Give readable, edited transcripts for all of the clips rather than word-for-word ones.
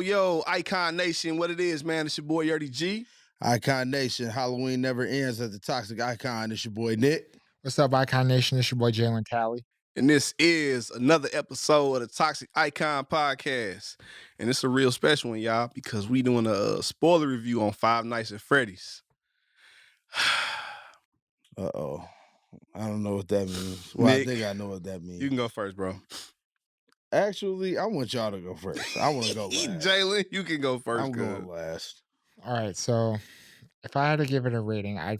Yo, Icon Nation, what it is, man? It's your boy Yerdy G. Icon Nation, Halloween never ends at the Toxic Icon. It's your boy Nick. What's up, Icon Nation? It's your boy Jalen Talley. And this is another episode of the Toxic Icon Podcast. And it's a real special one, y'all, because we doing a spoiler review on Five Nights at Freddy's. Uh-oh. I don't know what that means. Well, Nick, I think I know what that means. You can go first, bro. Actually, I want y'all to go first. I want to go last. Jalen, you can go first. I'm going last. All right, so if I had to give it a rating, I'd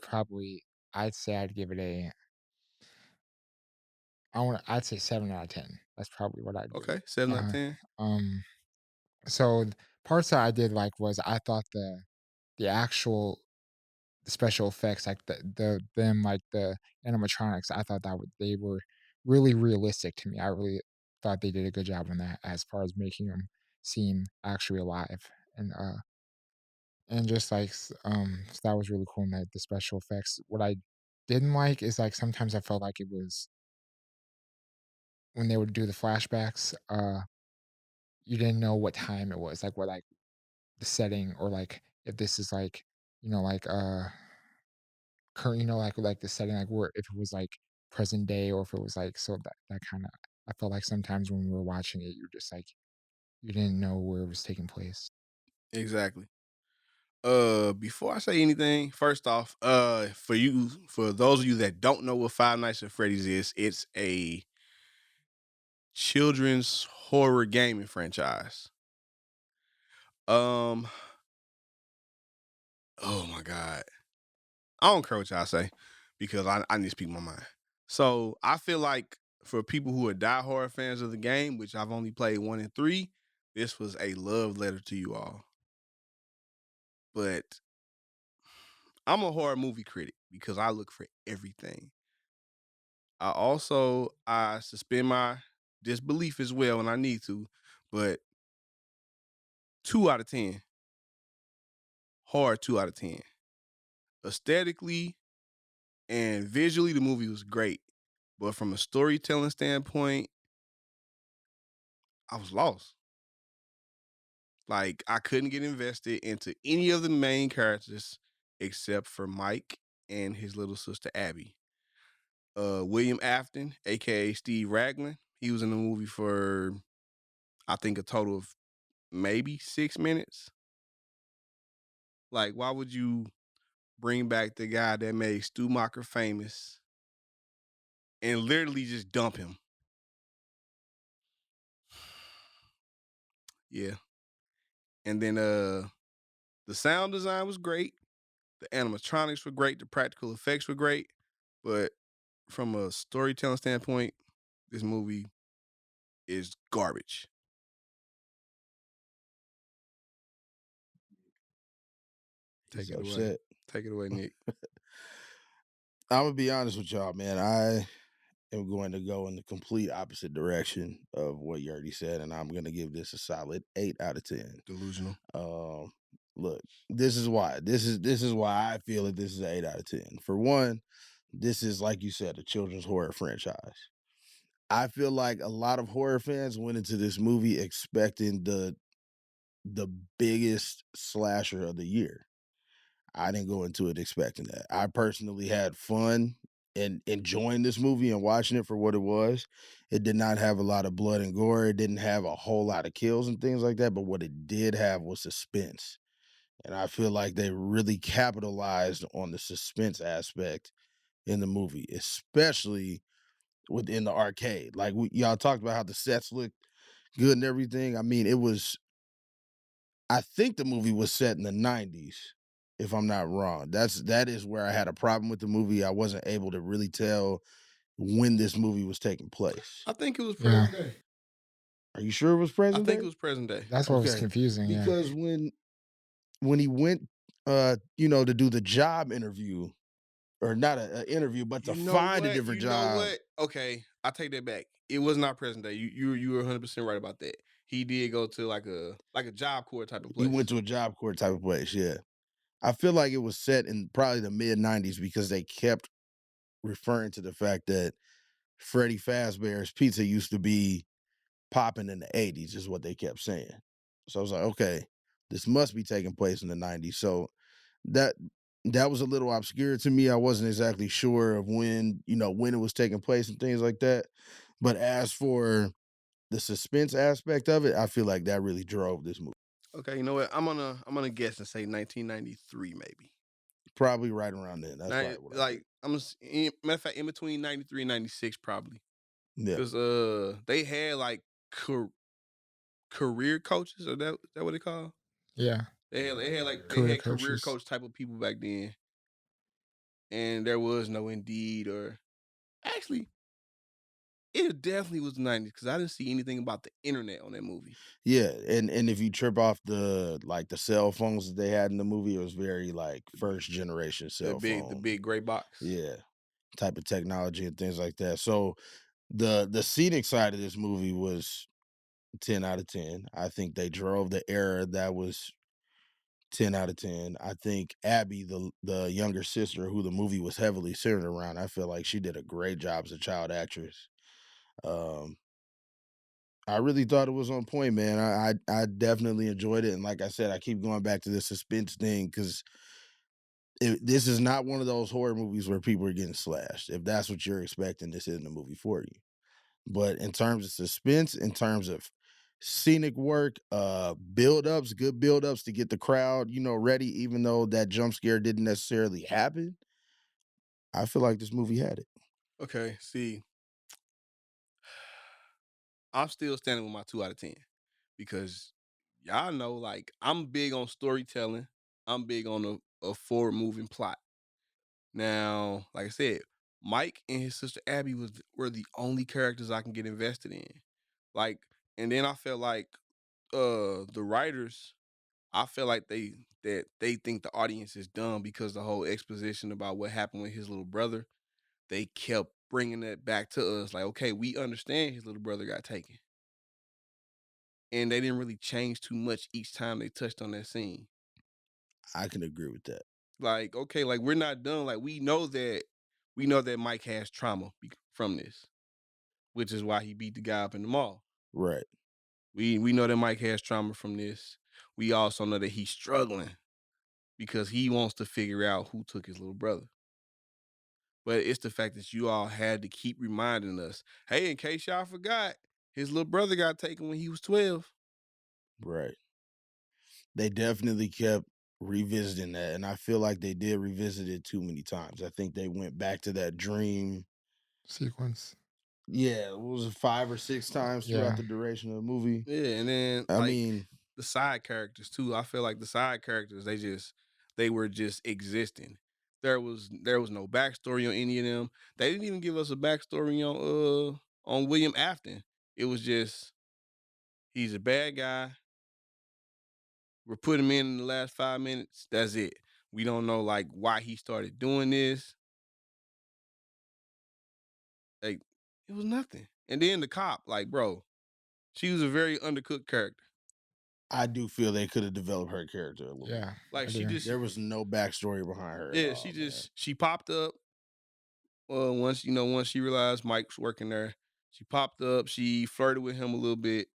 say I'd give it I'd say 7 out of 10. That's probably what I'd do. Okay, 7 out of 10. So parts that I did like was I thought the actual special effects, like the animatronics, I thought they were really realistic to me. I really thought they did a good job on that as far as making them seem actually alive and just like so that was really cool in that the special effects. What I didn't like is like sometimes I felt like it was when they would do the flashbacks, you didn't know what time it was, like what like the setting or like if this is like like current, like the setting, like where if it was like present day or if it was like so that kind of I felt like sometimes when we were watching it, you're just like you didn't know where it was taking place. Exactly. Before I say anything, first off, for those of you that don't know what Five Nights at Freddy's is, it's a children's horror gaming franchise. Oh my God. I don't care what y'all say because I need to speak my mind. So I feel like for people who are die-hard fans of the game, which I've only played 1 and 3, this was a love letter to you all. But I'm a horror movie critic because I look for everything. I suspend my disbelief as well when I need to, but 2 out of 10. Hard 2 out of 10. Aesthetically and visually, the movie was great. But from a storytelling standpoint, I was lost. Like, I couldn't get invested into any of the main characters except for Mike and his little sister Abby. William Afton, aka Steve Raglan, he was in the movie for I think a total of maybe 6 minutes. Like, why would you bring back the guy that made Stumacher famous and literally just dump him? Yeah. And then the sound design was great. The animatronics were great. The practical effects were great. But from a storytelling standpoint, this movie is garbage. Take it away. Take it away, Nick. I'm going to be honest with y'all, man. I am going to go in the complete opposite direction of what you already said, and I'm going to give this a solid 8 out of 10. Delusional. Look, this is why. This is why I feel that this is an 8 out of 10. For one, this is, like you said, a children's horror franchise. I feel like a lot of horror fans went into this movie expecting the biggest slasher of the year. I didn't go into it expecting that. I personally had fun and enjoying this movie and watching it for what it was. It did not have a lot of blood and gore. It didn't have a whole lot of kills and things like that. But what it did have was suspense. And I feel like they really capitalized on the suspense aspect in the movie, especially within the arcade. Like y'all talked about how the sets looked good and everything. I mean, I think the movie was set in the 90s, if I'm not wrong. That is where I had a problem with the movie. I wasn't able to really tell when this movie was taking place. I think it was present day. Are you sure it was present day? I think it was present day. That's what was confusing. Because when he went to do the job interview, or not an interview, but to find a different job. Know what? Okay, I take that back. It was not present day. You were 100% right about that. He did go to like a Job Corps type of place. He went to a Job Corps type of place, yeah. I feel like it was set in probably the mid-90s because they kept referring to the fact that Freddyfazbearspizza used to be popping in the 80s, is what they kept saying. So I was like, okay, this must be taking place in the 90s. So that that was a little obscure to me. I wasn't exactly sure of when, when it was taking place and things like that. But as for the suspense aspect of it, I feel like that really drove this movie. Okay, you know what? I'm gonna guess and say 1993 maybe. Probably right around then. That's probably what I think. Like matter of fact, in between 93 and 96 probably. Yeah. Cause they had like career coaches, or that what they call? Yeah. They Career had career coaches. coach type of people back then, and there was no Indeed or actually it definitely was the 90s because I didn't see anything about the internet on that movie. Yeah, and if you trip off the cell phones that they had in the movie, it was very like first generation cell The phone. big gray box. Yeah, type of technology and things like that. So the scenic side of this movie was 10 out of 10. I think they drove the era that was 10 out of 10. I think Abby, the younger sister who the movie was heavily centered around, I feel like she did a great job as a child actress. Um, I really thought it was on point, man. I definitely enjoyed it, and like I said, I keep going back to the suspense thing because this is not one of those horror movies where people are getting slashed. If that's what you're expecting, this isn't a movie for you. But in terms of suspense, in terms of scenic work, build-ups, good build-ups to get the crowd, ready, even though that jump scare didn't necessarily happen, I feel like this movie had it. Okay, see, I'm still standing with my 2 out of 10 because y'all know, like, I'm big on storytelling. I'm big on a forward moving plot. Now, like I said, Mike and his sister Abby were the only characters I can get invested in. Like, and then I felt like the writers, I feel like they think the audience is dumb because the whole exposition about what happened with his little brother, they kept bringing it back to us. Like, okay, we understand his little brother got taken, and they didn't really change too much each time they touched on that scene. I can agree with that. Like, okay, like we're not done. Like we know that Mike has trauma from this, which is why he beat the guy up in the mall. Right. We know that Mike has trauma from this. We also know that he's struggling because he wants to figure out who took his little brother. But it's the fact that you all had to keep reminding us, hey, in case y'all forgot, his little brother got taken when he was 12. Right. They definitely kept revisiting that, and I feel like they did revisit it too many times. I think they went back to that dream. Sequence. Yeah, what was it, 5 or 6 times throughout Yeah. the duration of the movie? Yeah, and then I like mean, the side characters too. I feel like the side characters, they were just existing. There was no backstory on any of them. They didn't even give us a backstory on William Afton. It was just he's a bad guy. We're putting him in the last 5 minutes. That's it. We don't know like why he started doing this. Like it was nothing. And then the cop, like, bro, she was a very undercooked character. I do feel they could have developed her character a little Yeah. more. Like I she do. just There was no backstory behind her at yeah, all, man. she popped up. Once she realized Mike's working there, she popped up. She flirted with him a little bit,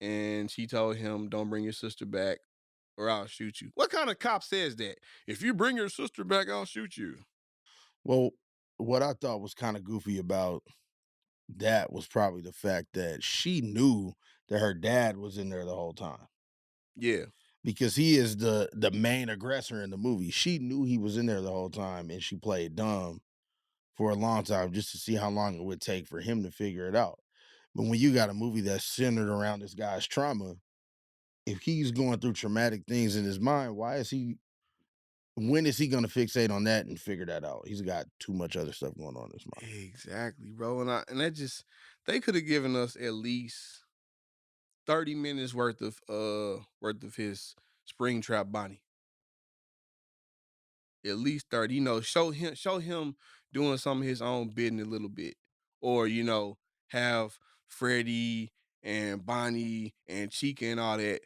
and she told him, "Don't bring your sister back, or I'll shoot you." What kind of cop says that? If you bring your sister back, I'll shoot you. Well, what I thought was kind of goofy about that was probably the fact that she knew that her dad was in there the whole time Yeah, because he is the main aggressor in the movie. She knew he was in there the whole time, and she played dumb for a long time just to see how long it would take for him to figure it out. But when you got a movie that's centered around this guy's trauma, if he's going through traumatic things in his mind, when is he going to fixate on that and figure that out? He's got too much other stuff going on in his mind. exactly, bro. And that just they could have given us at least 30 minutes worth of his Springtrap Bonnie. At least 30. Show him doing some of his own bidding a little bit. Or, have Freddie and Bonnie and Chica and all that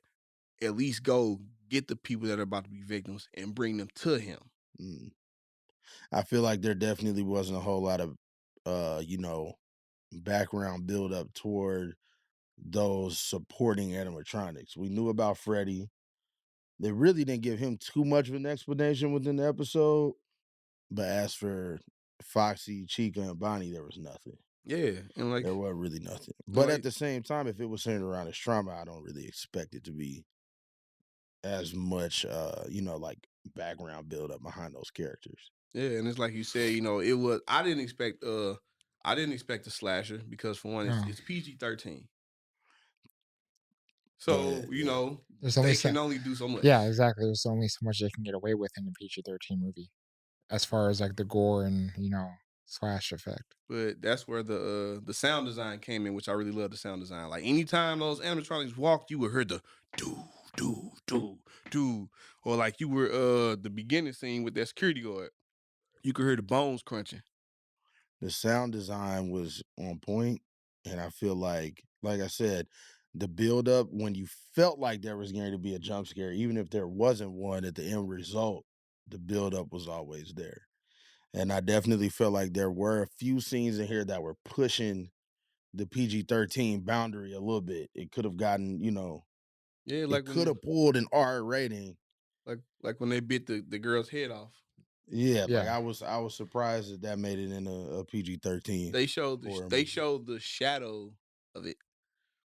at least go get the people that are about to be victims and bring them to him. Mm. I feel like there definitely wasn't a whole lot of, background build up toward those supporting animatronics. We knew about Freddy. They really didn't give him too much of an explanation within the episode. But as for Foxy, Chica, and Bonnie, there was nothing. Yeah, and like There was really nothing. and But at like the same time, if it was centered around his trauma, I don't really expect it to be as much like background build up behind those characters. yeah, and it's like you said, it was. I didn't expect a slasher because for one, No, it's PG-13. Go ahead. So Yeah. there's only they so can only do so yeah, much. exactly. There's only so much they can get away with in a PG-13 movie, as far as like the gore and slash effect. But that's where the sound design came in, which I really love the sound design. Like anytime those animatronics walked, you would hear the do do do do, or like you were the beginning scene with that security guard. You could hear the bones crunching. The sound design was on point, and I feel like I said, the build up when you felt like there was going to be a jump scare, even if there wasn't one at the end result, the build up was always there. And I definitely felt like there were a few scenes in here that were pushing the PG-13 boundary a little bit. It could have gotten, Yeah, it could have pulled an R rating. like when they bit the girl's head off. Yeah, like Yeah, I was surprised that made it in a PG-13 horror They movie. showed the shadow of it.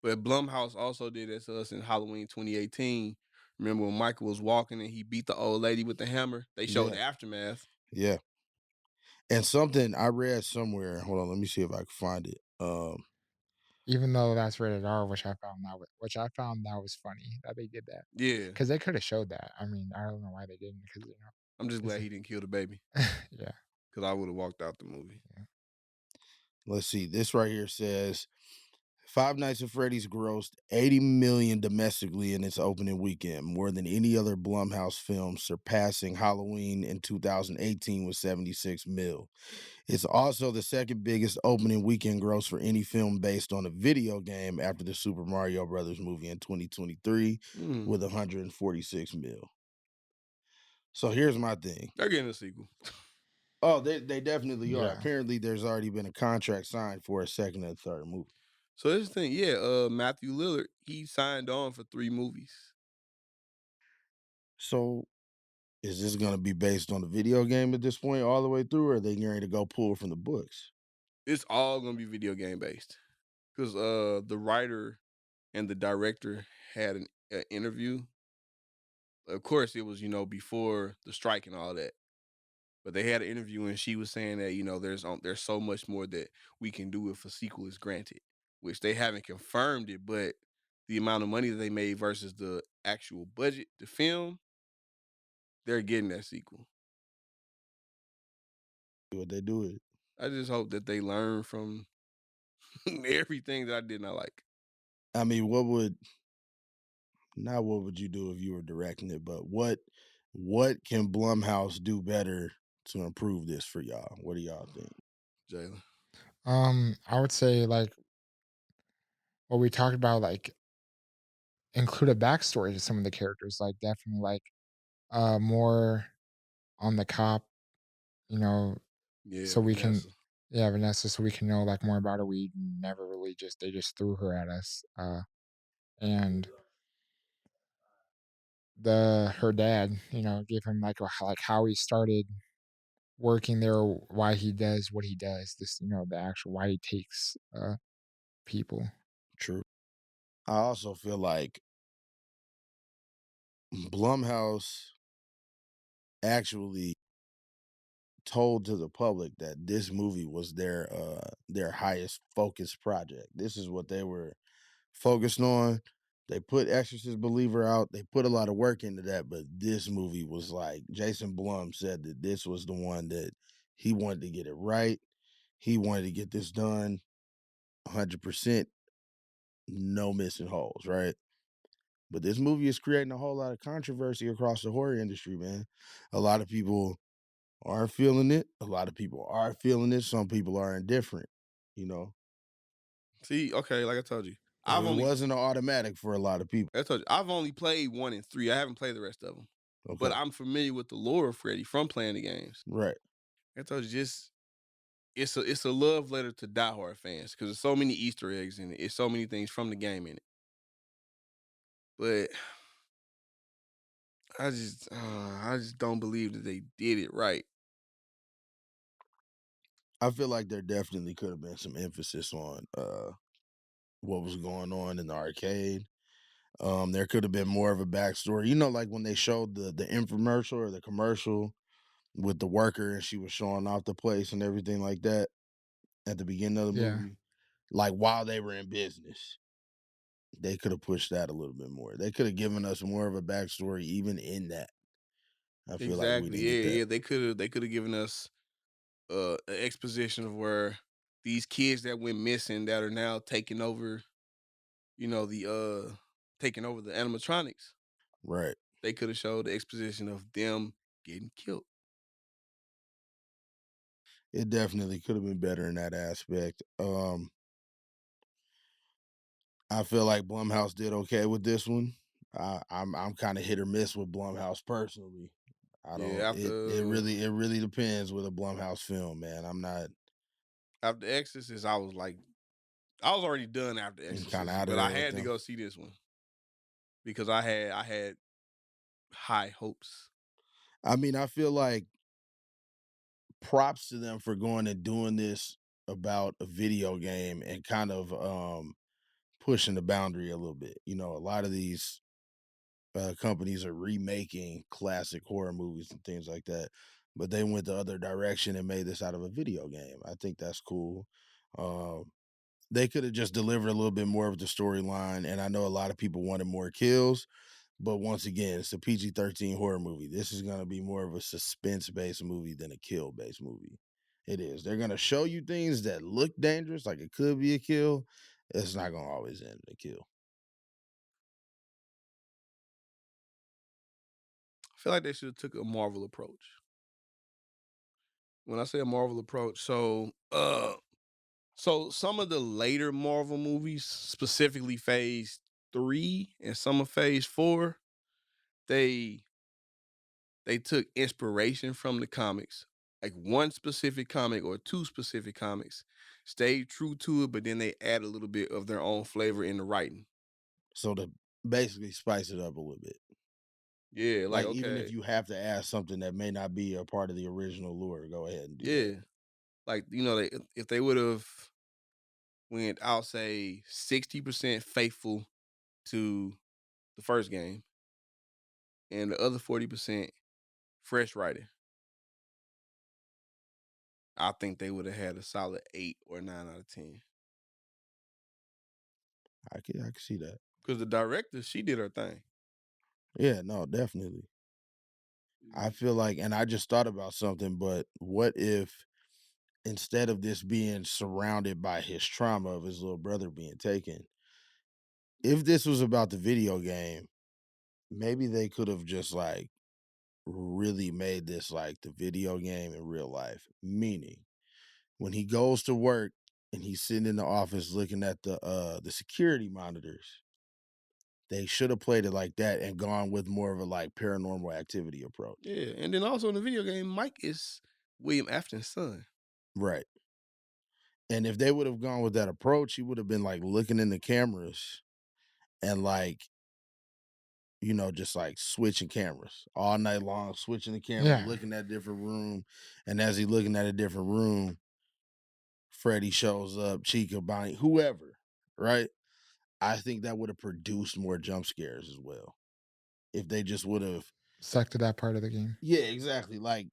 But Blumhouse also did that to us in Halloween 2018. Remember when Michael was walking and he beat the old lady with the hammer? They showed Yeah, the aftermath. yeah. And something I read somewhere, hold on, let me see if I can find it. even though that's rated R, which I found that was funny that they did that Yeah. because they could have showed that. I mean, I don't know why they didn't because I'm just it's glad he didn't kill the baby yeah, because I would have walked out the movie. yeah. Let's see, this right here says Five Nights at Freddy's grossed 80 million domestically in its opening weekend, more than any other Blumhouse film, surpassing Halloween in 2018 with 76 mil. It's also the second biggest opening weekend gross for any film based on a video game after the Super Mario Brothers movie in 2023 Mm, with 146 mil. So here's my thing. they're getting a sequel. Oh, they definitely are. Yeah. Apparently, there's already been a contract signed for a second and third movie. So this is the thing, yeah. Matthew Lillard, he signed on for 3 movies. So is this going to be based on the video game at this point all the way through, or are they going to go pull from the books? It's all gonna be video game based because the writer and the director had an interview. Of course, it was before the strike and all that. But they had an interview and she was saying that there's so much more that we can do if a sequel is granted, which they haven't confirmed it, but the amount of money that they made versus the actual budget to film, they're getting that sequel. What they do it? I just hope that they learn from everything that I did not like. I mean, what would you do if you were directing it, but what can Blumhouse do better to improve this for y'all? What do y'all think? Jalen. I would say like what we talked about, like include a backstory to some of the characters, like definitely like more on the cop, you know, Yeah, so we can Vanessa. yeah, Vanessa, so we can know like more about her. We never really just they just threw her at us. And the her dad, gave him like like how he started working there, why he does what he does, this, the actual why he takes people. True. I also feel like Blumhouse actually told to the public that this movie was their highest focus project. This is what they were focused on. They put Exorcist Believer out. They put a lot of work into that, but this movie was like Jason Blum said that this was the one that he wanted to get it right. He wanted to get this done 100%, no missing holes, right? But this movie is creating a whole lot of controversy across the horror industry, man. A lot of people aren't feeling it. A lot of people are feeling it. Some people are indifferent, you know. See, okay, like I told you, So it wasn't an automatic for a lot of people. I've only played 1 and 3. I haven't played the rest of them, but Okay. I'm familiar with the lore of Freddy from playing the games. Right. I told you, just it's a love letter to diehard fans because there's so many Easter eggs in it. It's so many things from the game in it. But I just don't believe that they did it right. I feel like there definitely could have been some emphasis on what was going on in the arcade. There could have been more of a backstory. You know, like when they showed the infomercial or the commercial with the worker and she was showing off the place and everything like that at the beginning of the Yeah. movie, like while they were in business. They could have pushed that a little bit more. They could have given us more of a backstory even in that. I feel like we Exactly. didn't get Yeah, that. yeah. They could have given us an exposition of where these kids that went missing that are now taking over, taking over the animatronics. Right. They could have showed the exposition of them getting killed. It definitely could have been better in that aspect. I feel like Blumhouse did okay with this one. I'm kind of hit or miss with Blumhouse personally. I Yeah, don't it really depends with a Blumhouse film, man. after Exorcist, I was already done after I'm kind of Exorcist, out of but I there with had to them. go see this one because I had high hopes. I mean, I feel like props to them for going and doing this about a video game and kind of pushing the boundary a little bit. You know, a lot of these companies are remaking classic horror movies and things like that, but they went the other direction and made this out of a video game. I think that's cool. Um, they could have just delivered a little bit more of the storyline, and I know a lot of people wanted more kills, but once again, it's a PG-13 horror movie. This is going to be more of a suspense-based movie than a kill-based movie. It is. They're going to show you things that look dangerous, like it could be a kill. It's not going to always end in a kill. I feel like they should have took a Marvel approach. When I say a Marvel approach, so some of the later Marvel movies, specifically Phase 3 and some of Phase 4, they they took inspiration from the comics, like one specific comic or two specific comics, stayed true to it, but then they add a little bit of their own flavor in the writing. So to basically spice it up a little bit. Yeah, like Like, even if okay, you have to add something that may not be a part of the original lore, go ahead and do that. yeah, like if they would have went, I'll say 60% faithful to the first game, and the other 40% fresh writing, I think they would have had a solid 8 or 9 out of 10. I can see that. Because the director, she did her thing. Yeah, no, definitely. I feel like, and I just thought about something, but what if instead of this being surrounded by his trauma of his little brother being taken, if this was about the video game, maybe they could have just like really made this like the video game in real life. Meaning, when he goes to work and he's sitting in the office looking at the security monitors, they should have played it like that and gone with more of a like paranormal activity approach. Yeah, and then also in the video game, Mike is William Afton's son. Right. And if they would have gone with that approach, he would have been like looking in the cameras and like, just like switching cameras all night long, switching the camera, Yeah. looking at a different room. And as he looking at a different room, Freddy shows up, Chica, Bonnie, whoever, right? I think that would have produced more jump scares as well. If they just would have, Stuck to that part of the game. yeah, exactly. Like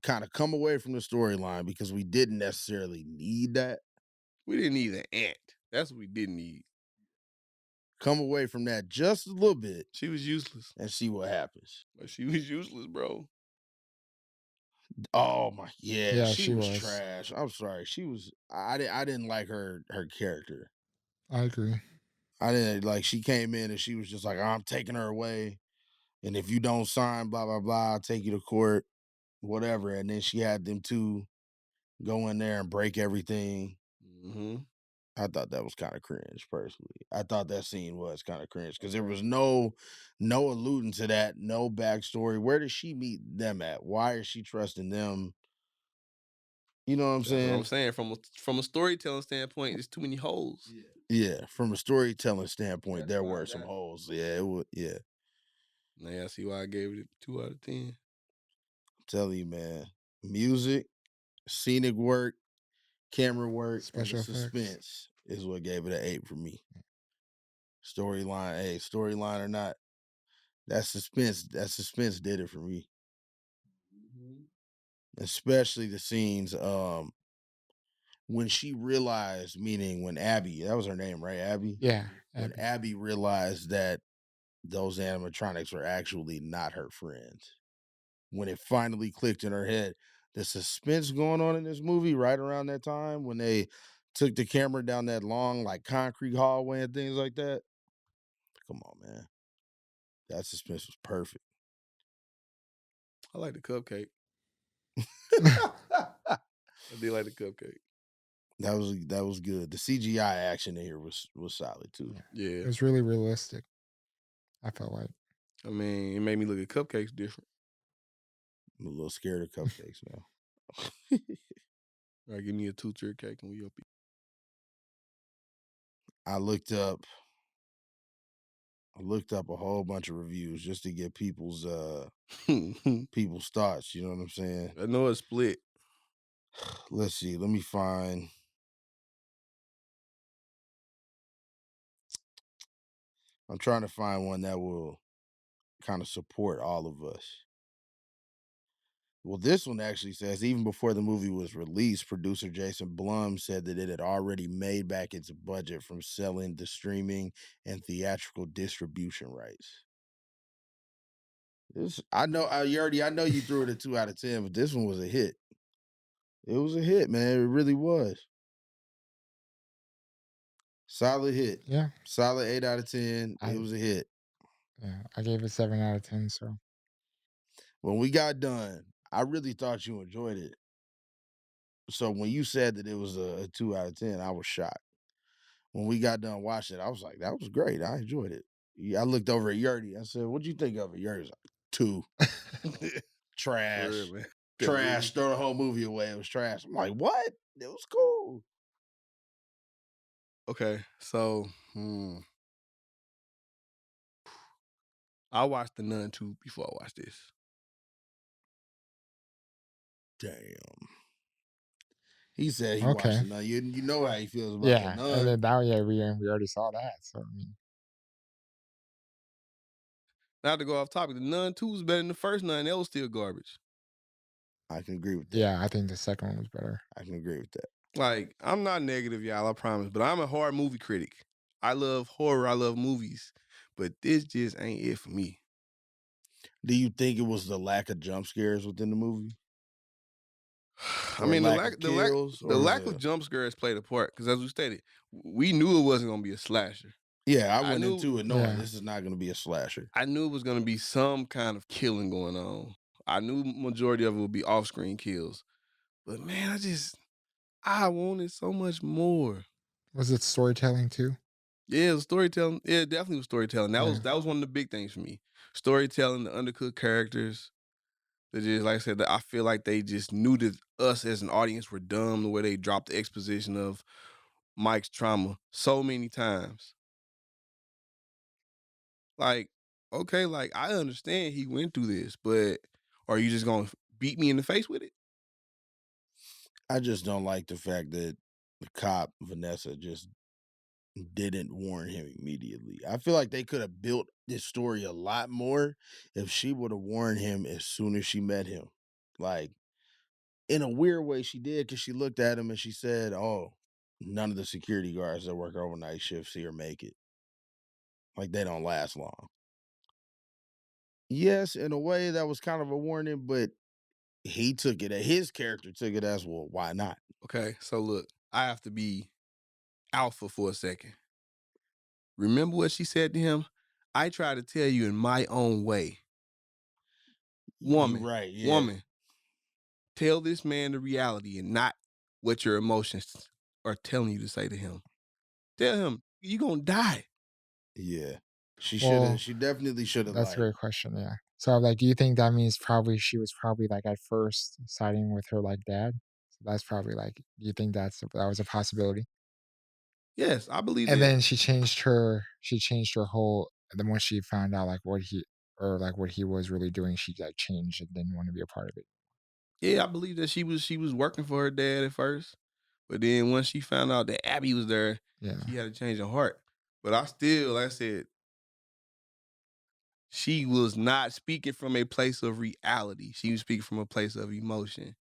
kind of come away from the storyline because we didn't necessarily need that. We didn't need an ant. That's what we didn't need. Come away from that just a little bit She was useless. and see what happens. But she was useless, bro. Oh my, yeah, Yeah, she she was was. trash. I'm sorry. I didn't like her character. I agree. I didn't like she came in and she was just like, I'm taking her away. And if you don't sign, blah, blah, blah, I'll take you to court, whatever. And then she had them two go in there and break everything. Hmm. I thought that was kind of cringe, personally. I thought that scene was kind of cringe because there was no alluding to that, no backstory. Where did she meet them at? Why is she trusting them? You know what I'm That's what I'm saying? saying. From a storytelling standpoint, there's too many holes. Yeah, from a storytelling standpoint, That's there why I were some got it. holes. Yeah, it would. Yeah, Now I see why I gave it a 2 out of 10. I'm telling you, man. Music, scenic work, camera work, and the Special effects. suspense is what gave it an 8 for me. Storyline, hey, storyline or not, that suspense did it for me. Especially the scenes when she realized, meaning when Abby, that was her name, right? Abby? Yeah, When Abby. Abby realized that those animatronics were actually not her friends. When it finally clicked in her head, the suspense going on in this movie right around that time when they took the camera down that long, like concrete hallway and things like that. Come on, man. That suspense was perfect. I like the cupcake. I did like the cupcake. That was good. The CGI action in here was solid too. It Yeah. was really realistic, I felt like. I mean, it made me look at cupcakes different. I'm a little scared of cupcakes now. All right, give me a 2-tier cake and we up. I looked up a whole bunch of reviews just to get people's people's thoughts, you know what I'm saying? I know it's split. Let's see. Let me find. I'm trying to find one that will kind of support all of us. Well, this one actually says even before the movie was released, producer Jason Blum said that it had already made back its budget from selling the streaming and theatrical distribution rights. I know you threw it a 2 out of 10, but this one was a hit. It was a hit, man. It really was. Solid hit. Yeah. Solid 8 out of 10. It I was a hit. Yeah, I gave it 7 out of 10, so When we got done, I really thought you enjoyed it. So when you said that it was a 2 out of 10, I was shocked. When we got done watching it, I was like, that was great. I enjoyed it. I looked over at Yurdy. I said, what'd you think of it? Yurdy's like, 2. For Trash. real, man. Trash. Throw the whole movie away. It was trash. I'm like, what? It was cool. Okay, so I watched The Nun 2 before I watched this. Damn. He said he watched okay. The Nun. You know how he feels about The Yeah, and Nun. then that yeah, we already saw that, so, I mean Not to go off topic, The Nun 2 was better than the first Nun. That was still garbage. I can agree with that. yeah, I think the second one was better. I can agree with that. Like, I'm not negative, y'all, I promise, but I'm a horror movie critic. I love horror, I love movies, but this just ain't it for me. Do you think it was the lack of jump scares within the movie? I Or mean, lack of kills, the or was lack it of jump scares played a part because, as we stated, we knew it wasn't gonna be a slasher. Yeah, I I went knew- into it knowing Yeah. this is not going to be a slasher. I knew it was gonna be some kind of killing going on. I knew majority of it would be off-screen kills, but man, I wanted so much more. Was it storytelling too? Yeah, it was storytelling. Yeah, it definitely was storytelling. That Yeah. was one of the big things for me. Storytelling, the undercooked characters. They just, like I said, I feel like they just knew that us as an audience were dumb the way they dropped the exposition of Mike's trauma so many times. Like, okay, like I understand he went through this, but are you just gonna beat me in the face with it? I just don't like the fact that the cop, Vanessa, just didn't warn him immediately. I feel like they could have built this story a lot more if she would have warned him as soon as she met him. Like, in a weird way, she did because she looked at him and she said, oh, none of the security guards that work overnight shifts here make it. Like, they don't last long. Yes, in a way, that was kind of a warning, but his character took it as, well, why not? Okay, so look, I have to be alpha for a second. Remember what she said to him? I try to tell you in my own way. Woman, You right, yeah. woman, tell this man the reality and not what your emotions are telling you to say to him. Tell him you gonna die. Yeah. She Well, definitely should have, That's a like, great question, yeah. So, like, do you think that means probably she was probably, like, at first siding with her, like, dad? That's probably like you think that was a possibility? Yes, I believe And that. then she changed her whole and then once she found out, like, what he was really doing, she, like, changed and didn't wanna be a part of it. Yeah, I believe that she was working for her dad at first, but then once she found out that Abby was there, Yeah. she had a change of heart. But I still, like I said, she was not speaking from a place of reality. She was speaking from a place of emotion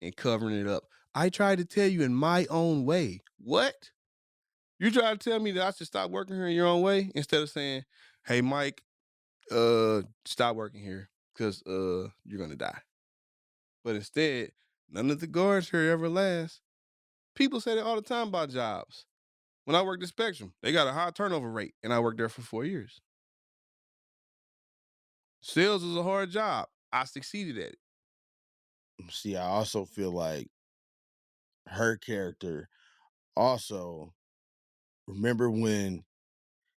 and covering it up. I tried to tell you in my own way. What? You try to tell me that I should stop working here in your own way instead of saying, "Hey, Mike, stop working here because you're gonna die." But instead, none of the guards here ever last. People say that all the time about jobs. When I worked at Spectrum, they got a high turnover rate, and I worked there for 4 years. Sales is a hard job. I succeeded at it. See, I also feel like her character also remember when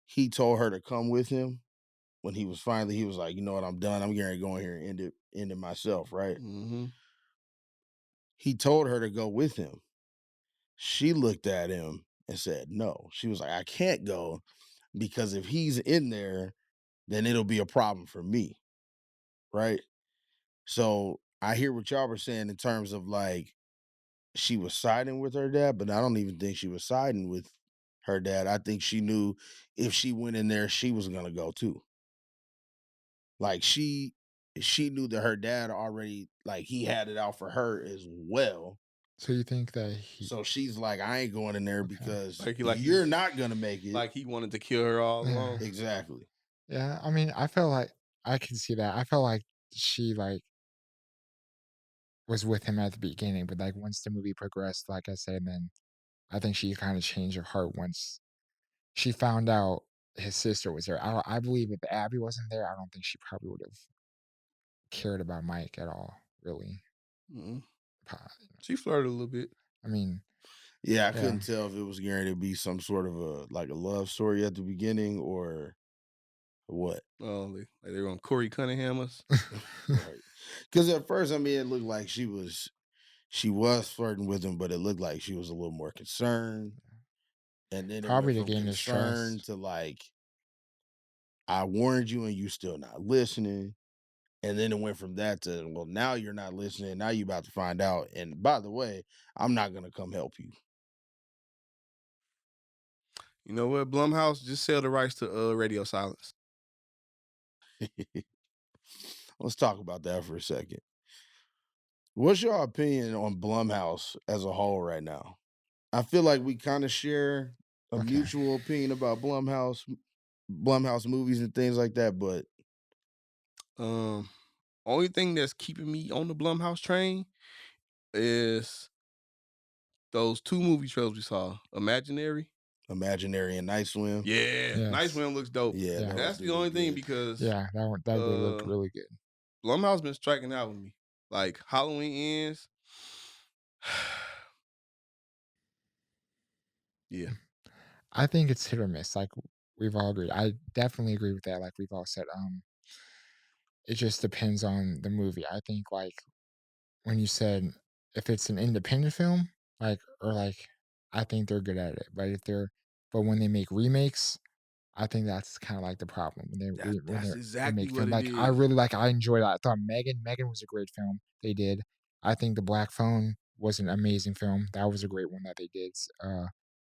he told her to come with him when he was like, you know what, I'm done. I'm getting ready to go in here and end it myself, right? Hmm. He told her to go with him. She looked at him and said no. She was like, I can't go because if he's in there, then it'll be a problem for me, right? So I hear what y'all were saying in terms of like she was siding with her dad, but I don't even think she was siding with her dad. I think she knew if she went in there, she was gonna go too. Like she knew that her dad already like he had it out for her as well. So you think that he So she's like, I ain't going in there okay. because Like he, like he, you're not gonna make it. like he wanted to kill her all Yeah. along. Exactly. Yeah, I mean, I felt like I can see that. I felt like she, like, was with him at the beginning, but, like, once the movie progressed, like I said, then I think she kinda changed her heart once she found out his sister was there. I believe if Abby wasn't there, I don't think she probably would've cared about Mike at all, really. Mhm. Po She flirted a little bit. I mean, Yeah, I yeah. couldn't tell if it was going to be some sort of a like a love story at the beginning or what. Oh, like they were on Corey Cunningham us. Right. Because at first, I mean, it looked like she was flirting with him, but it looked like she was a little more concerned. And then it went Probably to from gain his concern trust. to like, I warned you and you still not listening. And then it went from that to, well, now you're not listening. Now you about to find out. And by the way, I'm not gonna come help you. You know what? Blumhouse just sell the rights to radio silence. Let's talk about that for a second. What's your opinion on Blumhouse as a whole right now? I feel like we kind of share a Okay. mutual opinion about Blumhouse movies and things like that, but Um, Only thing that's keeping me on the Blumhouse train is those two movie trailers we saw. Imaginary. Imaginary and Night Swim, Yeah, Nice Yes. Swim looks dope. yeah, Yeah. those That's the do look only thing good. because Yeah, that did look uh really good. Blumhouse been striking out with me. Like Halloween ends. Yeah. I think it's hit or miss, like, we've all agreed. I definitely agree with that, like we've all said, it just depends on the movie. I think, like, when you said if it's an independent film, like or, like, I think they're good at it, but when they make remakes, I think that's kinda like the problem when That's they're exactly remake what film, it like, is. I enjoyed that. I thought Megan was a great film they did. I think The Black Phone was an amazing film. That was a great one that they did.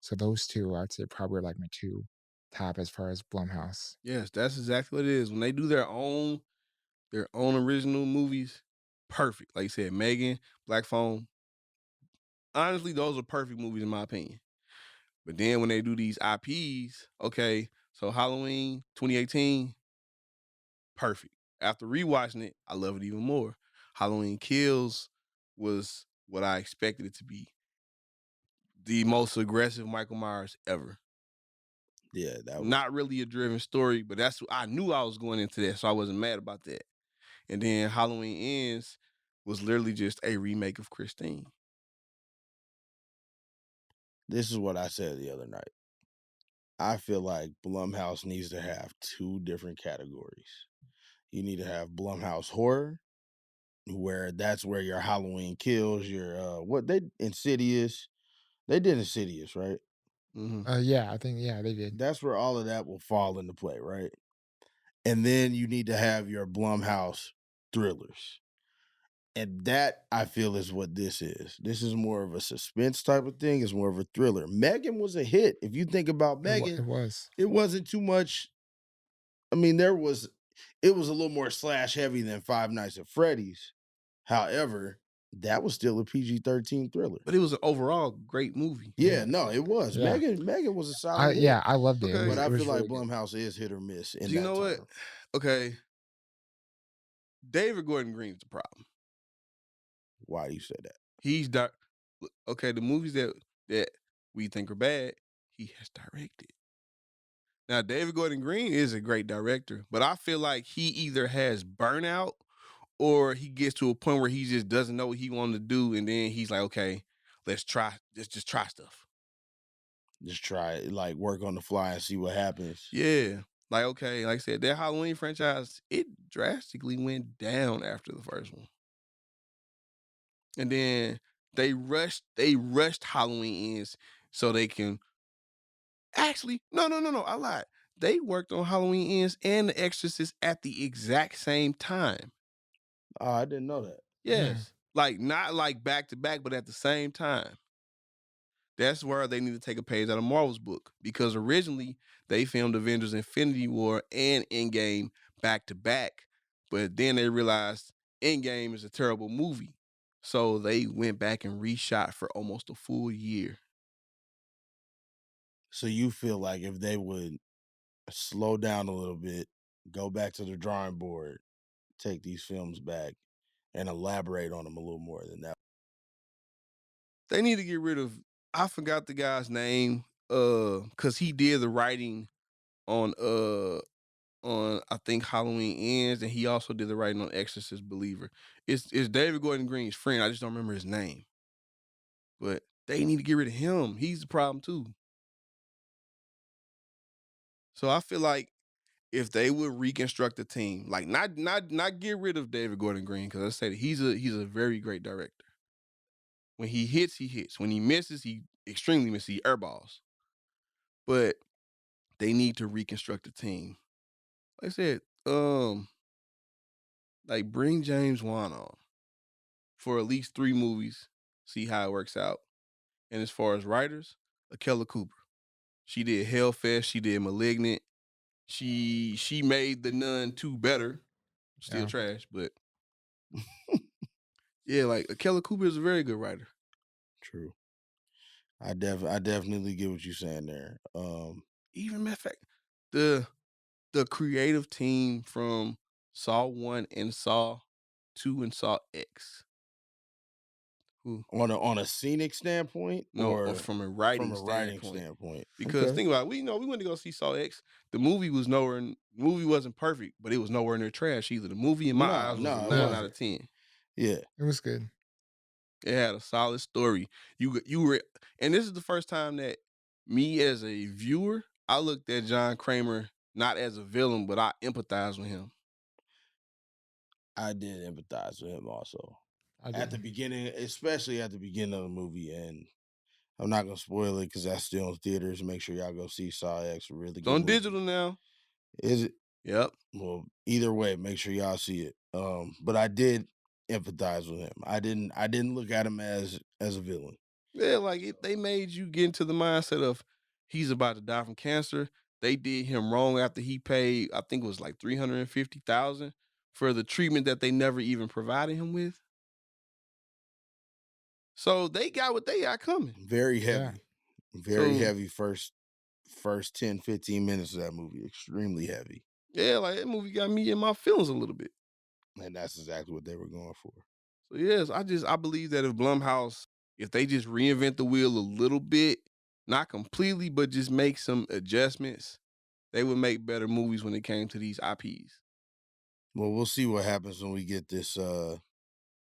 So those 2, I'd say probably like my 2 top as far as Blumhouse. Yes, that's exactly what it is. When they do their own original movies, perfect. Like you said, Megan, Black Phone. Honestly, those are perfect movies in my opinion. But then when they do these IPs, okay, so Halloween 2018, perfect. After rewatching it, I love it even more. Halloween Kills was what I expected it to be. The most aggressive Michael Myers ever. Yeah, that was Not really a driven story, but I knew I was going into that, so I wasn't mad about that. And then Halloween Ends was literally just a remake of Christine. this is what I said the other night. I feel like Blumhouse needs to have two different categories. You need to have Blumhouse horror where that's where your Halloween Kills, your what they Insidious, they did Insidious, right? Hmm. Yeah, I think yeah, they did. That's where all of that will fall into play, right? And then you need to have your Blumhouse thrillers. And that I feel is what this is. This is more of a suspense type of thing. It's more of a thriller. Megan was a hit. If you think about Megan, It was. it wasn't too much. I mean, it was a little more slash heavy than Five Nights at Freddy's. However, that was still a PG-13 thriller. But it was an overall great movie. Yeah, no, it was. Yeah. Megan was a solid hit. Yeah, I loved it. Okay. But I It feel was like really good. Blumhouse is hit or miss in So you that know what? term. Okay. David Gordon Green's the problem. Why do you say that? He's okay. The movies that we think are bad, he has directed. Now, David Gordon Green is a great director, but I feel like he either has burnout or he gets to a point where he just doesn't know what he wanted to do, and then he's like, okay, let's just try stuff. Just try it, like work on the fly and see what happens. Yeah. Like, okay, like I said, that Halloween franchise, it drastically went down after the first one. And then they rushed Halloween ends so they can actually no, I lied. They worked on Halloween ends and The Exorcist at the exact same time. Oh, I didn't know that. Yes. Like not like back to back, but at the same time. That's where they need to take a page out of Marvel's book because originally they filmed Avengers Infinity War and Endgame back to back, but then they realized Endgame is a terrible movie. So they went back and reshot for almost a full year. So you feel like if they would slow down a little bit, go back to the drawing board, take these films back, and elaborate on them a little more than that. They need to get rid of I forgot the guy's name, cause he did the writing on I think Halloween Ends, and he also did the writing on Exorcist Believer. It's David Gordon Green's friend. I just don't remember his name. But they need to get rid of him. He's the problem too. So I feel like if they would reconstruct the team, like not get rid of David Gordon Green, because I said he's a very great director. When he hits, he hits. When he misses, he extremely misses. He airballs. But they need to reconstruct the team. Like I said, like bring James Wan on for at least 3 movies, see how it works out. And as far as writers, Akella Cooper. She did Hellfest, she did Malignant. She made The Nun 2 better. Still Yeah. trash, but yeah, like Akella Cooper is a very good writer. True. I definitely get what you're saying there. Even matter of fact, the creative team from Saw 1 and Saw 2 and Saw X. Who? On a scenic standpoint, No, or from a writing from a writing standpoint. standpoint. Because Okay. think about it, we went to go see Saw X. The movie wasn't perfect, but it was nowhere near trash either. The movie in my eyes was a it 9 out wasn't. of 10. Yeah. It was good. It had a solid story. You were, and this is the first time that me as a viewer, I looked at John Kramer not as a villain, but I empathized with him. I did empathize with him also. I At the did. beginning, especially at the beginning of the movie, and I'm not gonna spoil it because that's still in theaters. Make sure y'all go see Saw X. A really It's good on movie. digital now. Is it? Yep. Well, either way, make sure y'all see it. But I did empathize with him. I didn't look at him as a villain. Yeah, like they made you get into the mindset of he's about to die from cancer. They did him wrong after he paid, I think it was like $350,000 for the treatment that they never even provided him with. So they got what they got coming. Very heavy. Very So- heavy first 10, 15 minutes of that movie. Extremely heavy. Yeah, like that movie got me in my feelings a little bit. And that's exactly what they were going for. So yes, I believe that if Blumhouse, if they just reinvent the wheel a little bit, not completely, but just make some adjustments, they would make better movies when it came to these IPs. Well, we'll see what happens when we get this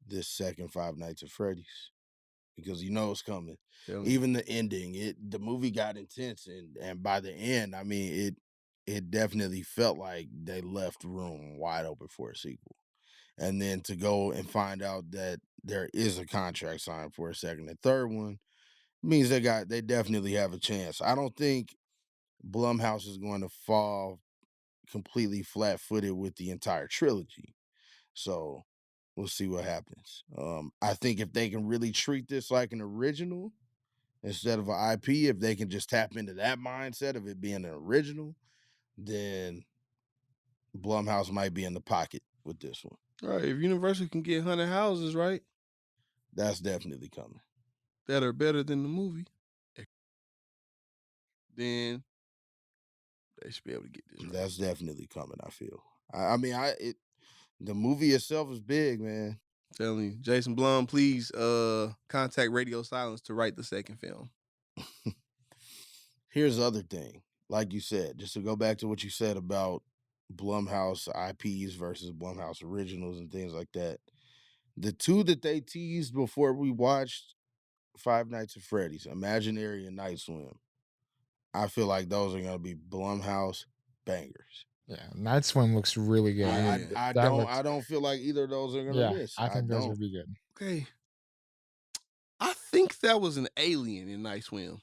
this second Five Nights at Freddy's. Because you know it's coming. Tell me. Even the ending, the movie got intense, and by the end, I mean it definitely felt like they left room wide open for a sequel. and then to go and find out that there is a contract signed for a second and third one means they definitely have a chance. I don't think Blumhouse is going to fall completely flat-footed with the entire trilogy. So we'll see what happens. I think if they can really treat this like an original instead of an IP, if they can just tap into that mindset of it being an original, then Blumhouse might be in the pocket with this one. All right, if Universal can get 100 houses, right, That's definitely coming. that are better than the movie, then they should be able to get this right. That's definitely coming, I feel. The movie itself is big, man. Telling you, Jason Blum, please contact Radio Silence to write the second film. Here's the other thing. Like you said, just to go back to what you said about Blumhouse IPs versus Blumhouse originals and things like that. The two that they teased before we watched Five Nights at Freddy's, Imaginary and Night Swim, I feel like those are going to be Blumhouse bangers. Yeah, Night Swim looks really good. I don't feel like either of those are going to miss. I think those would be good. Okay. I think that was an alien in Night Swim.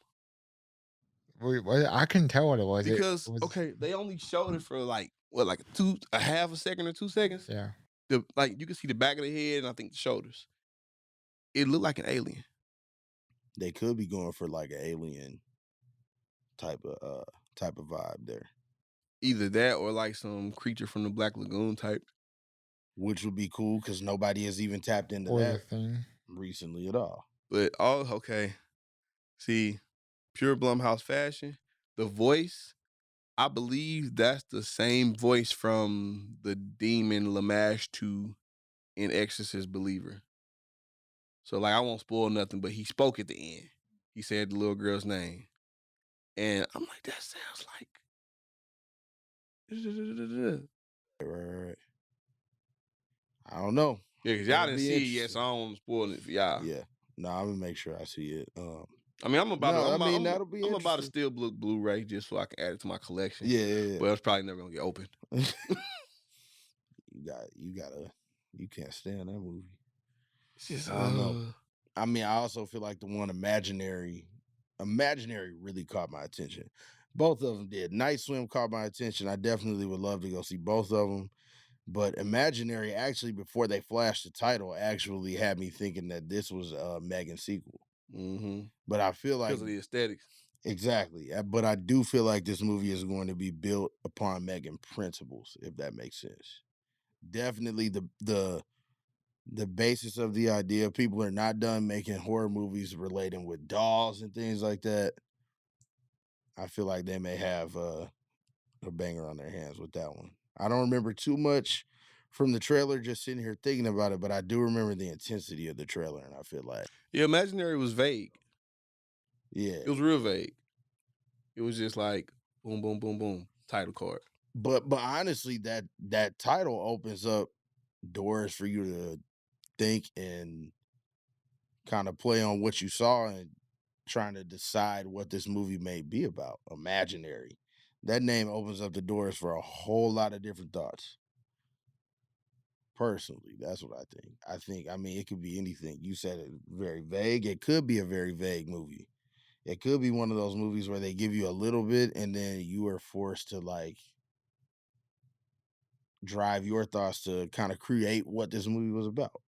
Wait, I couldn't tell what it was. Because, okay, they only showed it for like a half a second or 2 seconds. Yeah. You can see the back of the head and I think the shoulders. It looked like an alien. They could be going for like an alien type of vibe there. Either that or like some creature from the Black Lagoon type. Which would be cool because nobody has even tapped into that thing recently at all. But okay. See, pure Blumhouse fashion. The voice, I believe that's the same voice from the demon Lamash 2 in Exorcist Believer. So like I won't spoil nothing, but he spoke at the end. He said the little girl's name. And I'm like, that sounds like right. I don't know. Yeah, because y'all didn't see it yet, so I don't want to spoil it for y'all. Yeah. No, I'm gonna make sure I see it. I'm about to steal Blu-ray just so I can add it to my collection. Yeah. But it's probably never gonna get opened. You can't stand that movie. It's just, I don't know. I mean, I also feel like the one Imaginary really caught my attention. Both of them did. Night Swim caught my attention. I definitely would love to go see both of them. But Imaginary, actually, before they flashed the title, actually had me thinking that this was a Megan sequel. Mm-hmm. But I feel like because of the aesthetics. Exactly. But I do feel like this movie is going to be built upon Megan principles, if that makes sense. Definitely the basis of the idea. People are not done making horror movies relating with dolls and things like that. I feel like they may have a banger on their hands with that one. I don't remember too much from the trailer, just sitting here thinking about it, but I do remember the intensity of the trailer, and I feel like Imaginary was vague. Yeah. It was real vague. It was just like boom, boom, boom, boom, title card. But honestly, that title opens up doors for you to think and kind of play on what you saw and trying to decide what this movie may be about. Imaginary. That name opens up the doors for a whole lot of different thoughts. Personally, that's what I think. I mean, it could be anything. You said it very vague. It could be a very vague movie. It could be one of those movies where they give you a little bit and then you are forced to like drive your thoughts to kind of create what this movie was about.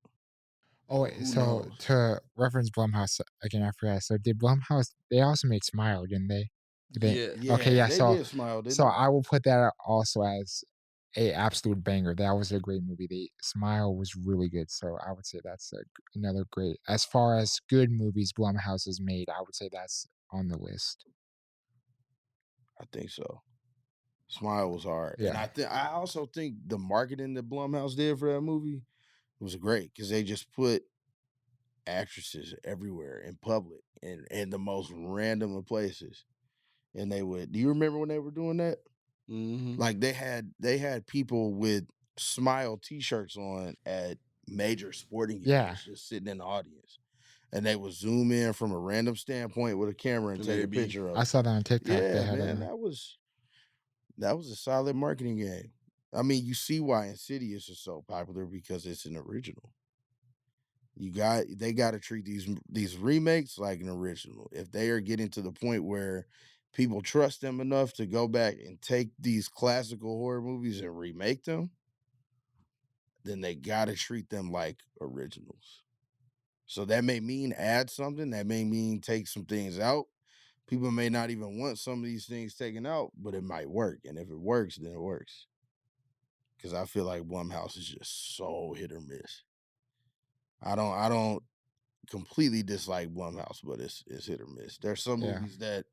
Oh, wait, so to reference Blumhouse again, I forgot. So did Blumhouse? They also made Smile, didn't they? Yeah. Okay, yeah. They So did Smile, didn't so they? I will put that also as a absolute banger. That was a great movie. The Smile was really good. So I would say that's another great. As far as good movies Blumhouse has made, I would say that's on the list. I think so. Smile was hard. Yeah. And I also think the marketing that Blumhouse did for that movie was great because they just put actresses everywhere in public and in the most random of places. And do you remember when they were doing that? Mm-hmm. Like they had people with Smile t-shirts on at major sporting events just sitting in the audience. And they would zoom in from a random standpoint with a camera and take a picture of I saw that on TikTok. Yeah, man, that was a solid marketing game. I mean, you see why Insidious is so popular because it's an original. They got to treat these remakes like an original. If they are getting to the point where people trust them enough to go back and take these classical horror movies and remake them, then they got to treat them like originals. So that may mean add something, that may mean take some things out. People may not even want some of these things taken out, but it might work. And if it works, then it works. Because I feel like Blumhouse is just so hit or miss. I don't completely dislike Blumhouse, but it's hit or miss. There's some Yeah. movies that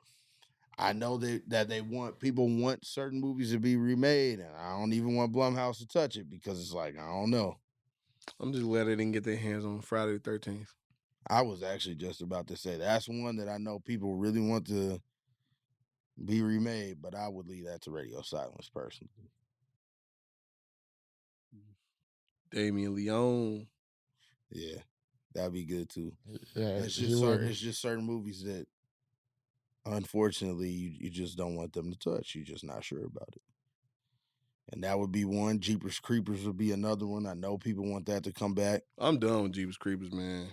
I know that they want people want certain movies to be remade, and I don't even want Blumhouse to touch it because it's like I don't know. I'm just glad they didn't get their hands on Friday the 13th. I was actually just about to say that's one that I know people really want to be remade, but I would leave that to Radio Silence personally. Damien Leone. Yeah, that'd be good too. Yeah, It's he just would. it's just certain movies that unfortunately you just don't want them to touch. You're just not sure about it. And that would be one. Jeepers Creepers would be another one. I know people want that to come back. I'm done with Jeepers Creepers, man.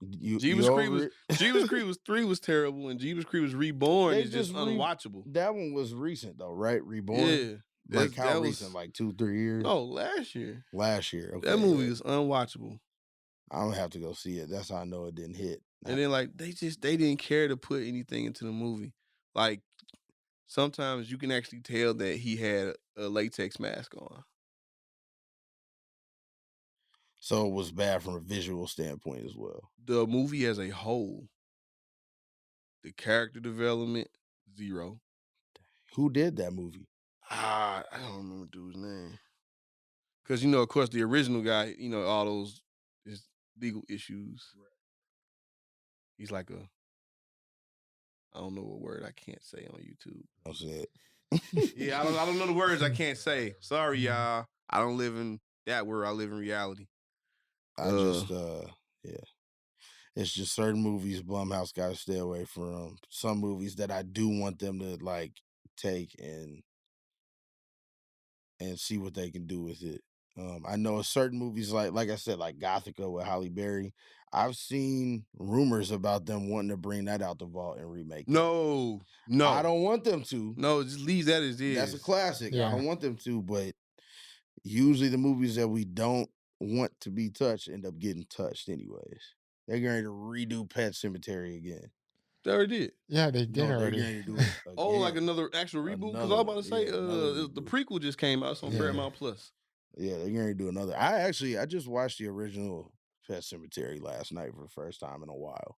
You Jeepers over Creepers, it? Jeepers Creepers 3 was terrible, and Jeepers Creepers Reborn They is just unwatchable. That one was recent though, right? Reborn. Yeah, Like how that recent? was Like 2-3 years? no last year. Last year. Okay, That movie yeah. was unwatchable. I'm gonna have to go see it. That's how I know it didn't hit. And then like they didn't care to put anything into the movie. Like sometimes you can actually tell that he had a latex mask on. So it was bad from a visual standpoint as well. The movie as a whole, the character development, 0. Who did that movie? I don't remember dude's name. Because of course, the original guy, all those his legal issues. Right. He's like I don't know what word I can't say on YouTube. I'll say it. Yeah, I don't know the words I can't say. Sorry, y'all. I don't live in that world. I live in reality. Yeah. It's just certain movies Blumhouse got to stay away from. Some movies that I do want them to like take and see what they can do with it. I know certain movies like I said, like Gothica with Halle Berry. I've seen rumors about them wanting to bring that out the vault and remake it. No. I don't want them to. No, just leave that as is. That's a classic. Yeah. I don't want them to, but usually the movies that we don't want to be touched end up getting touched anyways. They're going to redo Pet Sematary again. They already did. Yeah, they did already. They're going to do it again. Oh, like another actual reboot? Because I was about to say the prequel just came out. It's on Paramount Plus. Yeah, they're going to do another. I just watched the original Pet Sematary last night for the first time in a while.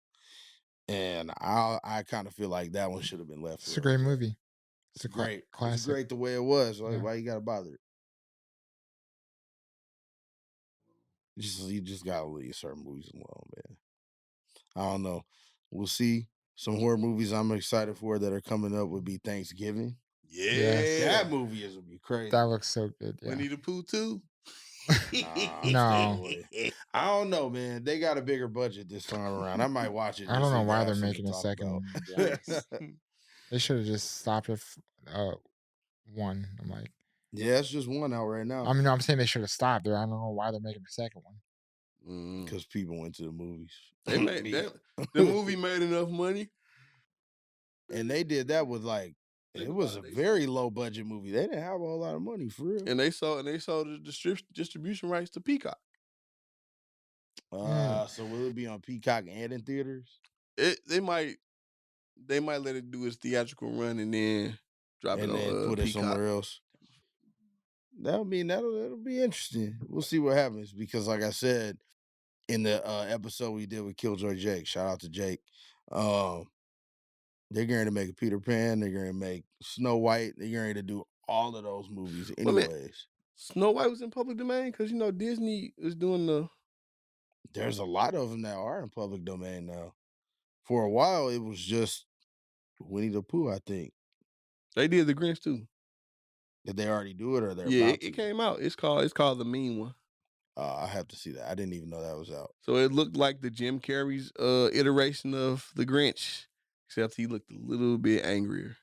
And I kind of feel like that one should have been left. It's a great movie. It's great. Classic. It's great the way it was. Like, why you got to bother it? You just gotta leave certain movies alone, man. I don't know. We'll see. Some horror movies I'm excited for that are coming up would be Thanksgiving. Yeah. That movie is gonna be crazy. That looks so good. Yeah. Winnie the Pooh 2? No. I don't know, man. They got a bigger budget this time around. I might watch it. I don't know why they're making a second one. To be honest. They should have just stopped at one. I'm like, yeah, it's just one out right now. I mean, no, I'm saying they should have stopped there. I don't know why they're making a second one. Because people went to the movies. They made the movie made enough money, and they did that with like it was a very low budget movie. They didn't have a whole lot of money for real. And they sold the distribution rights to Peacock. So will it be on Peacock and in theaters? They might let it do its theatrical run and then drop it on put Peacock. It somewhere else. That'll be interesting. We'll see what happens because, like I said in the episode we did with Killjoy Jake, shout out to Jake. They're going to make a Peter Pan. They're going to make Snow White. They're going to do all of those movies anyways. Well, man, Snow White was in public domain because Disney is doing the. There's a lot of them that are in public domain now. For a while, it was just Winnie the Pooh, I think. They did the Grinch too. Did they already do it, or they're about to? It came out. It's called The Mean One. I have to see that. I didn't even know that was out. So it looked like the Jim Carrey's iteration of the Grinch, except he looked a little bit angrier.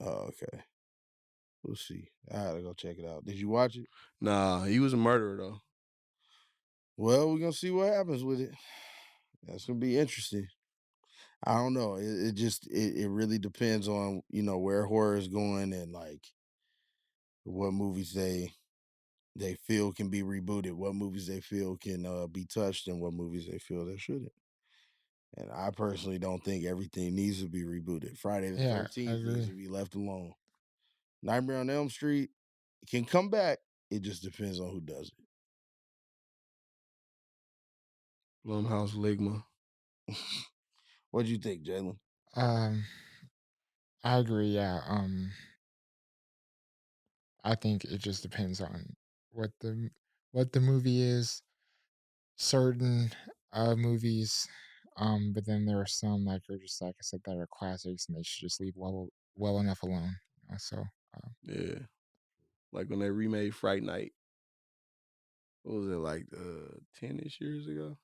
Oh, okay. We'll see. I gotta go check it out. Did you watch it? Nah, he was a murderer though. Well, we're gonna see what happens with it. That's gonna be interesting. I don't know. It just it really depends on where horror is going and like what movies they feel can be rebooted, what movies they feel can be touched, and what movies they feel they shouldn't. And I personally don't think everything needs to be rebooted. Friday the Yeah, I 13th needs agree. to be left alone. Nightmare on Elm Street can come back. It just depends on who does Blumhouse Ligma. it. What'd you think, Jalen? Um, I agree. Yeah. I think it just depends on what the movie is. Certain movies, but then there are some like are just like I said that are classics, and they should just leave well enough alone. So Yeah. Like when they remade Fright Night. What was it, like 10-ish years ago?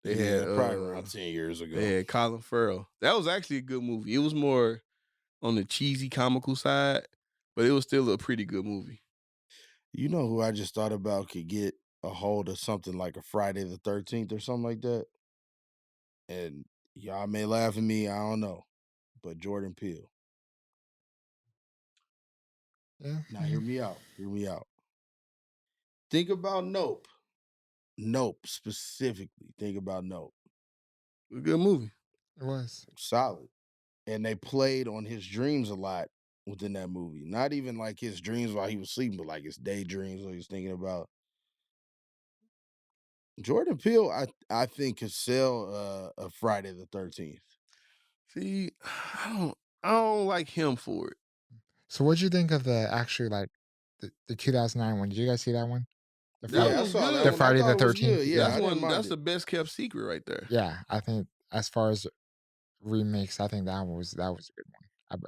They had Yeah, probably around 10 years ago. they had Colin Farrell. That was actually a good movie. It was more on the cheesy comical side, but it was still a pretty good movie. You know who I just thought about could get a hold of something like a Friday the 13th or something like that? And y'all may laugh at me, I don't know. But Jordan Peele. yeah, Now hear me out. Hear me out. Think about Nope. Nope specifically. Think about Nope. It was a good movie. it was. Solid. And they played on his dreams a lot within that movie. Not even like his dreams while he was sleeping, but like his daydreams what he was thinking about. Jordan Peele, I think could sell a Friday the 13th. See, I don't like him for it. So what'd you think of the actually like the 2009 one? Did you guys see that one? The That Friday, Yeah, I one was saw that the good. one. I Friday thought the it was 13th. good. Yeah, Yeah, I didn't mind That's it. the best kept secret right there. yeah. I think as far as remakes, I think that was a good one.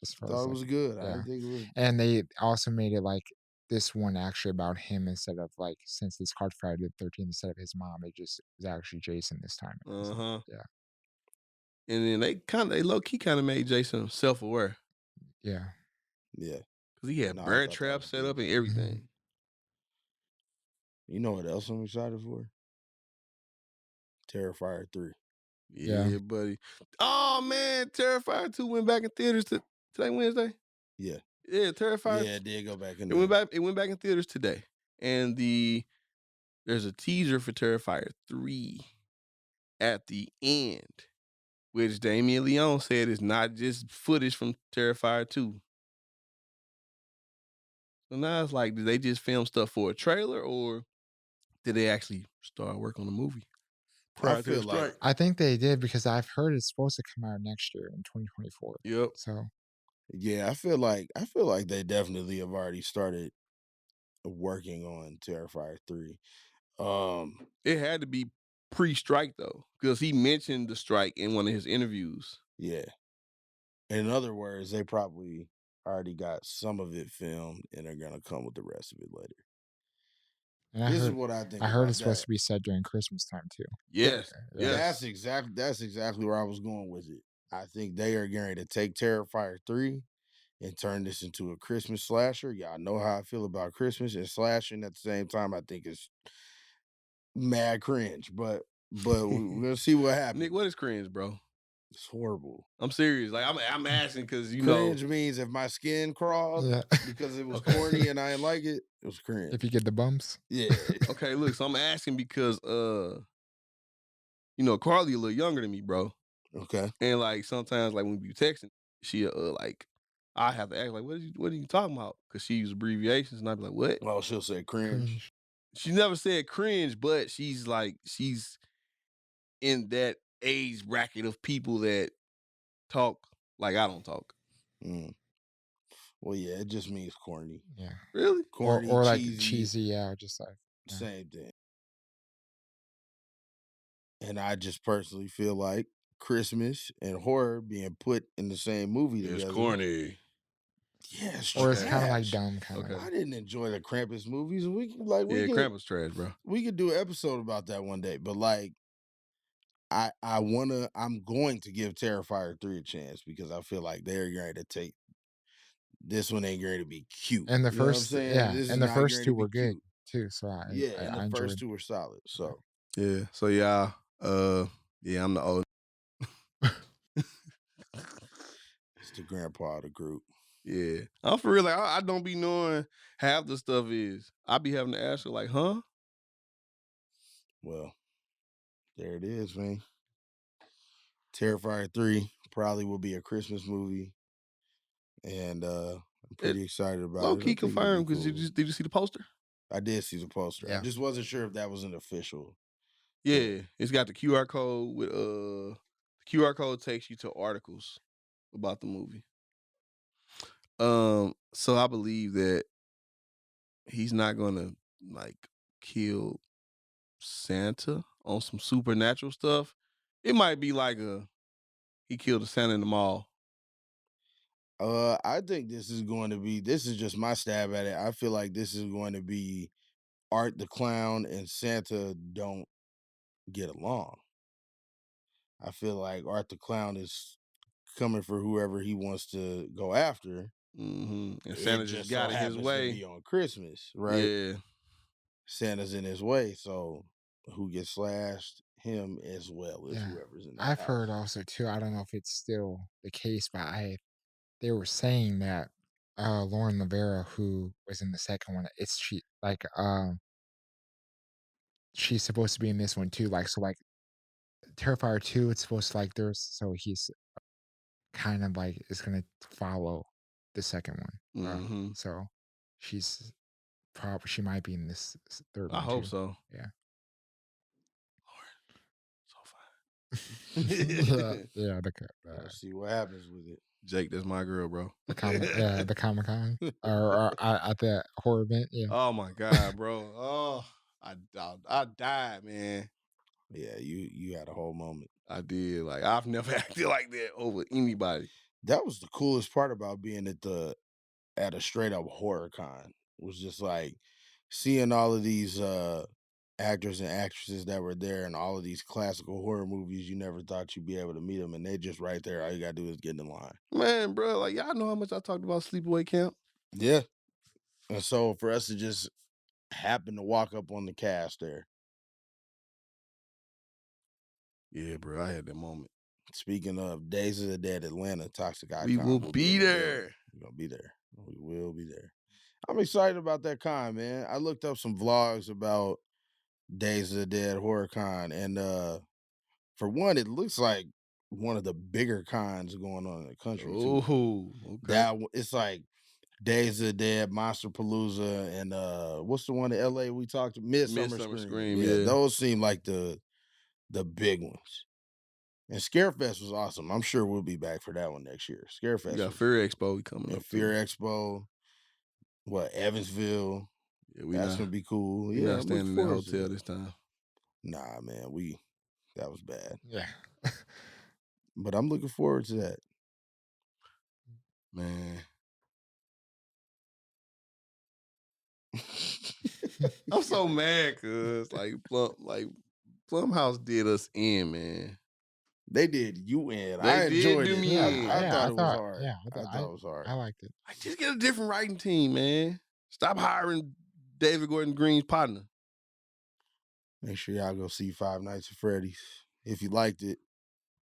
As far Thought as it like was good. I yeah, didn't think it was. and they also made it like this one actually about him instead of like since it's called Friday the 13th instead of his mom, it just was actually Jason this time. It was like, Uh-huh. yeah, And then they low key kind of made Jason self aware yeah. Yeah. because he had No, I bear thought that traps was set up good. and hmm everything. You know what else I'm excited for? Terrifier 3. Yeah. Yeah, buddy. Oh man, Terrifier 2 went back in theaters today Wednesday. Yeah. Yeah, Terrifier. Yeah, it did go back in It went there. back. It went back in theaters today, and there's a teaser for Terrifier 3 at the end, which Damien Leone said is not just footage from Terrifier 2. So now it's like, did they just film stuff for a trailer, or did they actually start work on the movie I prior to the feel like strike? I think they did because I've heard it's supposed to come out next year in 2024. Yep. So yeah, I feel like they definitely have already started working on Terrifier 3. It had to be pre-strike though, because he mentioned the strike in one of his interviews. Yeah. In other words, they probably already got some of it filmed and they're gonna come with the rest of it later. and This is what I think I heard about it's supposed that. to be set during Christmas time too. Yes. Yeah. Yes. That's exactly where I was going with it. I think they are going to take Terrifier 3 and turn this into a Christmas slasher. Y'all know how I feel about Christmas and slashing at the same time. I think it's mad cringe, but we're gonna see what happens. Nick, what is cringe, bro? It's horrible. I'm serious. Like I'm asking because Cringe means if my skin crawled Yeah. because it was Okay. corny and I didn't like it, it was cringe. If you get the bumps. Yeah. Okay, look, so I'm asking because Carly a little younger than me, bro. Okay. And like sometimes like when we be texting, she like I have to ask like, what are you talking about? Because she use abbreviations and I'd be like, what? Well, she'll say cringe. Cringe. She never said cringe, but she's in that age bracket of people that talk like I don't talk. Mm. Well, yeah, it just means corny. Yeah. Really? Corny, Or like cheesy, cheesy, yeah, just like yeah. same thing. And I just personally feel like Christmas and horror being put in the same movie It's together. corny. Yeah, it's Or it's kind of like trash. dumb, kind of. Okay. I didn't enjoy the Krampus movies. Krampus trash, bro. We could do an episode about that one day. But like, I'm going to give Terrifier 3 a chance because I feel like they're going to take this one ain't going to be cute. And the You know what I'm first, saying? yeah, This is and the not first going to two be were good cute. too. So I And the enjoyed. first two were solid. So Yeah. So yeah, yeah, I'm the old. it's the grandpa of the group. Yeah, I'm for real. Like I don't be knowing half the stuff is. I be having to ask her like, huh? Well, there it is, man. Terrifier 3 probably will be a Christmas movie. And I'm pretty excited about Low it. key I think it'll be confirmed because cool. did you see the poster? I did see the poster. I Yeah. just wasn't sure if that was an official. Yeah, it's got the QR code with the QR code takes you to articles about the movie. So I believe that he's not gonna like kill Santa on some supernatural stuff. It might be like he killed a Santa in the mall. I think this is just my stab at it. I feel like this is going to be Art the Clown and Santa don't get along. I feel like Art the Clown is coming for whoever he wants to go after. And It Santa just got so in his happens way. to be on Christmas, right? Yeah. Santa's in his way, so who gets slashed? Him as well as whoever's in the I've house. heard also too. I don't know if it's still the case, but they were saying that Lauren Lavera, who was in the second one, she's supposed to be in this one too. Like so, like Terrifier 2, it's supposed to like he's kind of like is gonna follow the second one. So she's she might be in this third one. I hope too. so. Yeah. Lord, so fine. yeah. Let's see what happens with it. Jake, that's my girl, bro. The Comic-Con or at the horror event. Yeah. Oh my God, bro. Oh, I died, man. Yeah, you had a whole moment. I did. Like I've never acted like that over anybody. That was the coolest part about being at a straight up horror con. Was just like seeing all of these actors and actresses that were there and all of these classical horror movies. You never thought you'd be able to meet them, and they just right there. All you gotta do is get in the line. Man, bro, like y'all know how much I talked about Sleepaway Camp. Yeah. And so for us to just happen to walk up on the cast there. Yeah, bro, I had that moment. Speaking of Days of the Dead Atlanta, Toxic Icon. We will be there. We're gonna be there. We will be there. I'm excited about that con, man. I looked up some vlogs about Days of the Dead Horror Con, and for one, it looks like one of the bigger cons going on in the country. Oh, okay. It's like Days of the Dead, Monster Palooza, and what's the one in LA we talked about? Midsummer Scream. Yeah, those seem like the big ones. And Scarefest was awesome. I'm sure we'll be back for that one next year. Scarefest. You got Fear Expo coming up. Fear Expo. What, Evansville? Yeah, that's gonna be cool. We're not staying in that hotel this time. Nah, man, that was bad. Yeah. But I'm looking forward to that. Man. I'm so mad because Blumhouse did us in, man. They did you in. I enjoyed it. I thought it was hard. Yeah, I thought it was hard. I liked it. Like, just get a different writing team, man. Stop hiring David Gordon Green's partner. Make sure y'all go see Five Nights at Freddy's. If you liked it,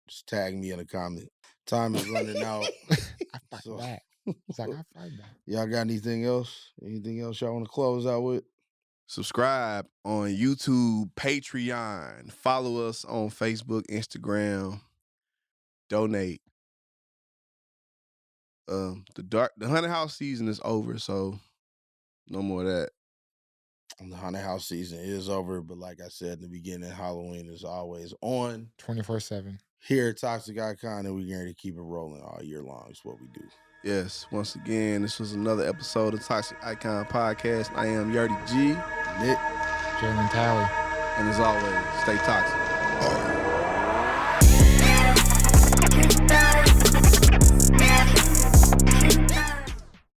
just tag me in a comment. Time is running out. I fight back. It's like I fight back. Y'all got anything else? Anything else y'all want to close out with? Subscribe on YouTube, Patreon. Follow us on Facebook, Instagram. Donate. The Haunted House season is over, so no more of that. The Haunted House season is over, but like I said in the beginning, Halloween is always on 24/7 here at Toxic Icon, and we're going to keep it rolling all year long. Is what we do. Yes, once again, this was another episode of Toxic Icon Podcast. I am Yardy G. Nick. Jalen Talley. And as always, stay toxic.